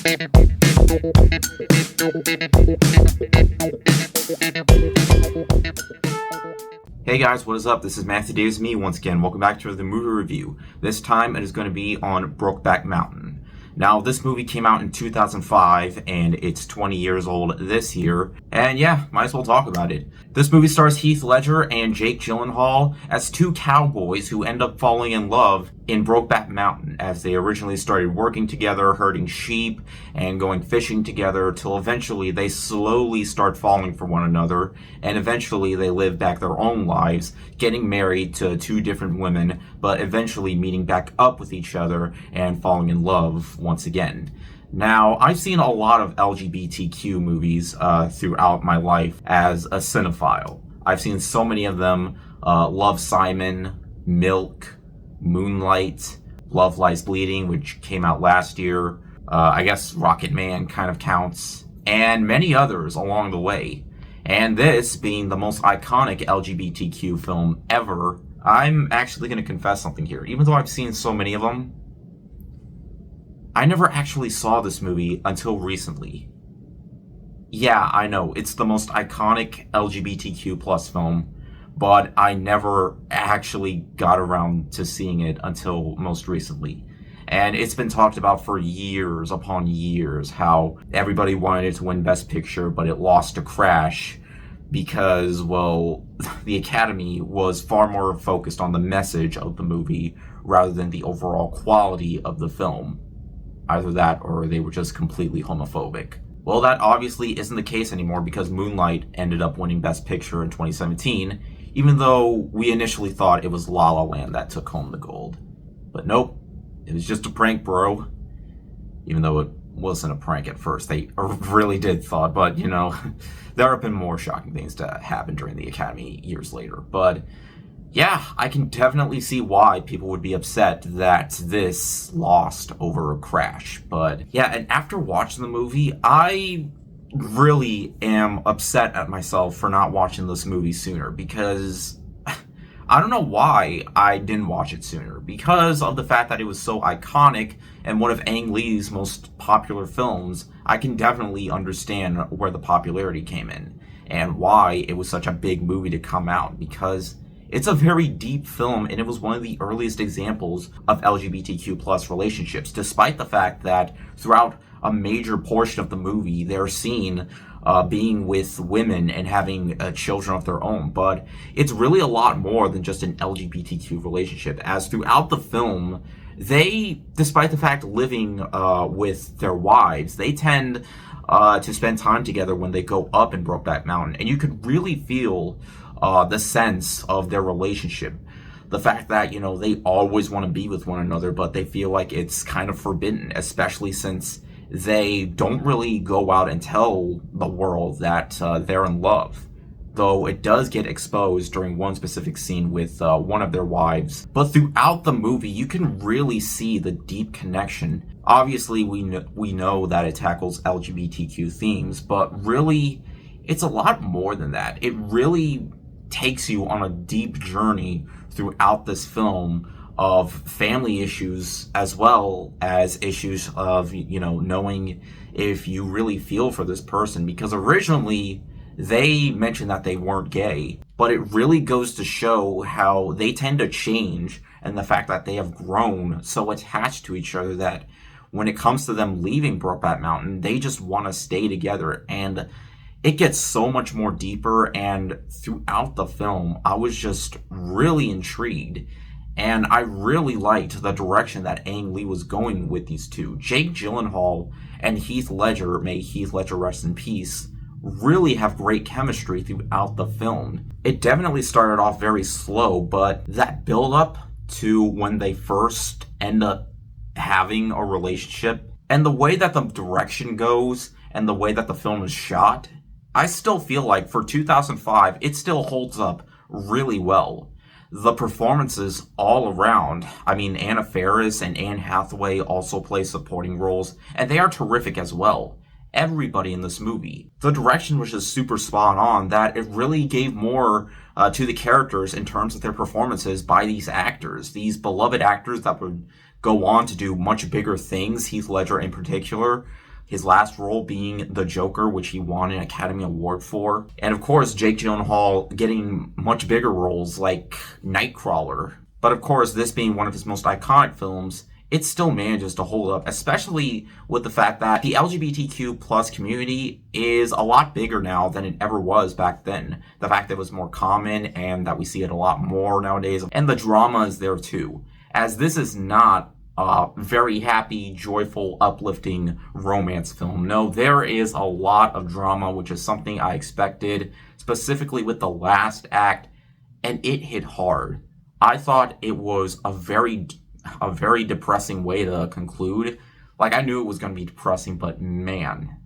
Hey guys, what is up? This is Matthew Davis, me once again. Welcome back to the movie review. This time it is going to be on Brokeback Mountain. Now, this movie came out in 2005, and it's 20 years old this year. And yeah, might as well talk about it. This movie stars Heath Ledger and Jake Gyllenhaal as two cowboys who end up falling in love in Brokeback Mountain, as they originally started working together, herding sheep, and going fishing together, till eventually they slowly start falling for one another, and eventually they live back their own lives, getting married to two different women, but eventually meeting back up with each other and falling in love once again. Now, I've seen a lot of LGBTQ movies throughout my life as a cinephile. I've seen so many of them: Love, Simon, Milk, Moonlight, Love Lies Bleeding, which came out last year. I guess Rocket Man kind of counts, and many others along the way. And this being the most iconic LGBTQ film ever, I'm actually going to confess something here. Even though I've seen so many of them, I never actually saw this movie until recently. Yeah, I know, it's the most iconic LGBTQ plus film, but I never actually got around to seeing it until most recently. And it's been talked about for years upon years, how everybody wanted it to win Best Picture, but it lost to Crash because, well, the Academy was far more focused on the message of the movie rather than the overall quality of the film. Either that, or they were just completely homophobic. Well, that obviously isn't the case anymore, because Moonlight ended up winning Best Picture in 2017, even though we initially thought it was La La Land that took home the gold. But nope, it was just a prank, bro. Even though it wasn't a prank at first, they really did thought, but you know, there have been more shocking things to happen during the Academy years later. But yeah, I can definitely see why people would be upset that this lost over Crash. But yeah, and after watching the movie, I really am upset at myself for not watching this movie sooner, because I don't know why I didn't watch it sooner. Because of the fact that it was so iconic and one of Ang Lee's most popular films, I can definitely understand where the popularity came in and why it was such a big movie to come out, because it's a very deep film, and it was one of the earliest examples of LGBTQ plus relationships, despite the fact that throughout a major portion of the movie, they're seen being with women and having children of their own. But it's really a lot more than just an LGBTQ relationship, as throughout the film, they, despite the fact living with their wives, they tend to spend time together when they go up in Brokeback Mountain. And you could really feel the sense of their relationship. The fact that, you know, they always want to be with one another, but they feel like it's kind of forbidden, especially since they don't really go out and tell the world that they're in love. Though it does get exposed during one specific scene with one of their wives. But throughout the movie, you can really see the deep connection. Obviously, we know that it tackles LGBTQ themes, but really, it's a lot more than that. It really takes you on a deep journey throughout this film of family issues, as well as issues of, you know, knowing if you really feel for this person. Because originally they mentioned that they weren't gay, but it really goes to show how they tend to change, and the fact that they have grown so attached to each other that when it comes to them leaving Brokeback Mountain, they just want to stay together. And it gets so much more deeper, and throughout the film, I was just really intrigued. And I really liked the direction that Ang Lee was going with these two. Jake Gyllenhaal and Heath Ledger, may Heath Ledger rest in peace, really have great chemistry throughout the film. It definitely started off very slow, but that build up to when they first end up having a relationship, and the way that the direction goes, and the way that the film is shot, I still feel like for 2005, it still holds up really well. The performances all around, I mean, Anna Faris and Anne Hathaway also play supporting roles, and they are terrific as well. Everybody in this movie. The direction was just super spot on, that it really gave more to the characters in terms of their performances by these actors. These beloved actors that would go on to do much bigger things, Heath Ledger in particular, His last role being the Joker, which he won an Academy Award for. And of course, Jake Gyllenhaal getting much bigger roles like Nightcrawler. But of course, this being one of his most iconic films, it still manages to hold up, especially with the fact that the LGBTQ plus community is a lot bigger now than it ever was back then. The fact that it was more common and that we see it a lot more nowadays. And the drama is there too, as this is not a very happy, joyful, uplifting romance film. No, there is a lot of drama, which is something I expected, specifically with the last act, and it hit hard. I thought it was a very depressing way to conclude. Like, I knew it was going to be depressing, but man,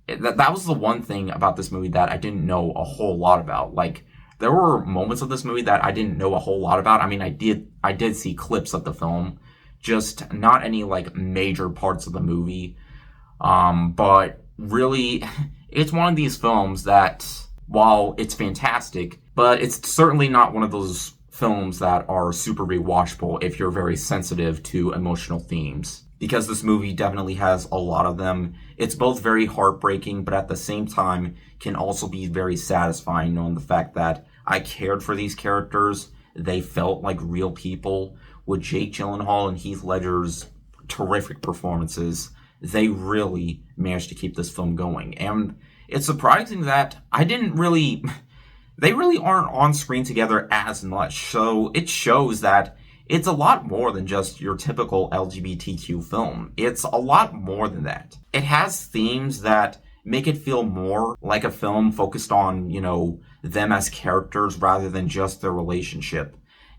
that was the one thing about this movie that I didn't know a whole lot about. Like, there were moments of this movie that I didn't know a whole lot about. I mean, I did see clips of the film, just not any like major parts of the movie. But really, it's one of these films that, while it's fantastic, but it's certainly not one of those films that are super rewatchable if you're very sensitive to emotional themes. Because this movie definitely has a lot of them. It's both very heartbreaking, but at the same time can also be very satisfying, knowing the fact that I cared for these characters. They felt like real people. With Jake Gyllenhaal and Heath Ledger's terrific performances, they really managed to keep this film going. And it's surprising that they really aren't on screen together as much. So it shows that it's a lot more than just your typical LGBTQ film. It's a lot more than that. It has themes that make it feel more like a film focused on, them as characters rather than just their relationship.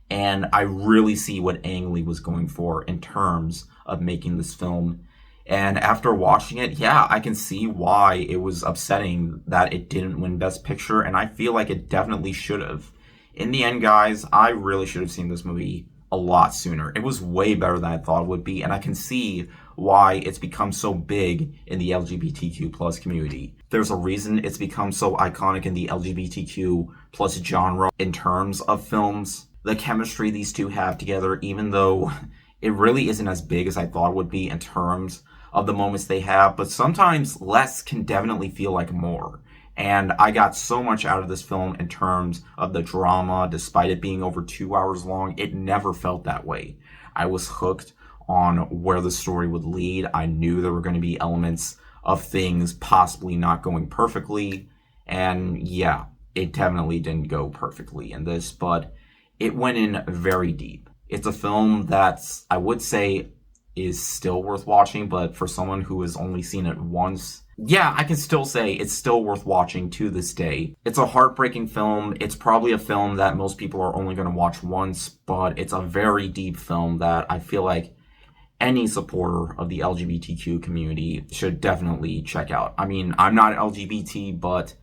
And I really see what Ang Lee was going for in terms of making this film. And after watching it, yeah, I can see why it was upsetting that it didn't win Best Picture, and I feel like it definitely should have. In the end, guys, I really should have seen this movie a lot sooner. It was way better than I thought it would be, and I can see why it's become so big in the LGBTQ plus community. There's a reason it's become so iconic in the LGBTQ plus genre in terms of films. The chemistry these two have together, even though it really isn't as big as I thought it would be in terms of the moments they have, but sometimes less can definitely feel like more. And I got so much out of this film in terms of the drama. Despite it being over 2 hours long, it never felt that way. I was hooked on where the story would lead. I knew there were going to be elements of things possibly not going perfectly. And yeah, it definitely didn't go perfectly in this, but it went in very deep. It's a film that's, I would say, is still worth watching, but for someone who has only seen it once, yeah, I can still say it's still worth watching to this day. It's a heartbreaking film. It's probably a film that most people are only going to watch once, but it's a very deep film that I feel like any supporter of the LGBTQ community should definitely check out. I mean, I'm not LGBT, but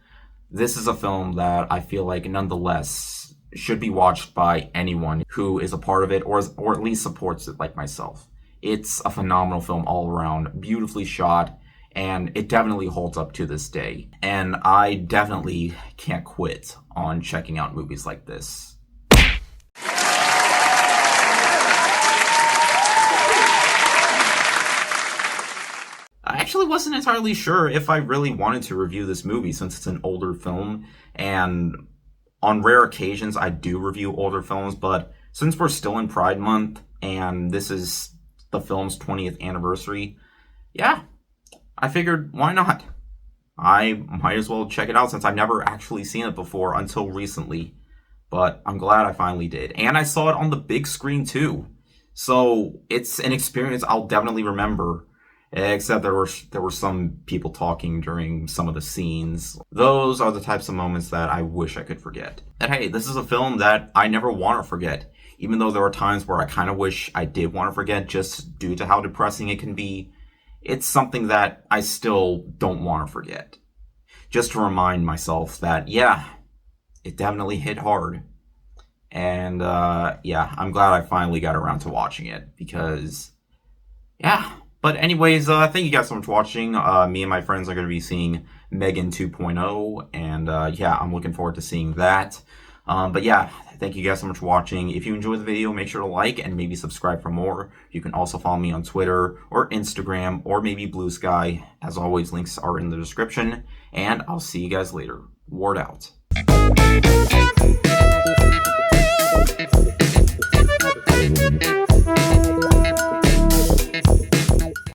this is a film that I feel like nonetheless should be watched by anyone who is a part of it or at least supports it like myself. It's a phenomenal film all around, beautifully shot, and it definitely holds up to this day. And I definitely can't quit on checking out movies like this. I actually wasn't entirely sure if I really wanted to review this movie since it's an older film, and on rare occasions I do review older films, but since we're still in Pride Month and this is the film's 20th anniversary, yeah, I figured, why not? I might as well check it out since I've never actually seen it before until recently. But I'm glad I finally did. And I saw it on the big screen too. So it's an experience I'll definitely remember. Except there were some people talking during some of the scenes. Those are the types of moments that I wish I could forget. And hey, this is a film that I never want to forget. Even though there are times where I kind of wish I did want to forget just due to how depressing it can be. It's something that I still don't want to forget. Just to remind myself that, yeah, it definitely hit hard. And, yeah, I'm glad I finally got around to watching it because, yeah. But anyways, thank you guys so much for watching. Me and my friends are going to be seeing Megan 2.0. And, yeah, I'm looking forward to seeing that. But yeah, thank you guys so much for watching. If you enjoyed the video, make sure to like and maybe subscribe for more. You can also follow me on Twitter or Instagram or maybe Blue Sky. As always, links are in the description. And I'll see you guys later. Ward out.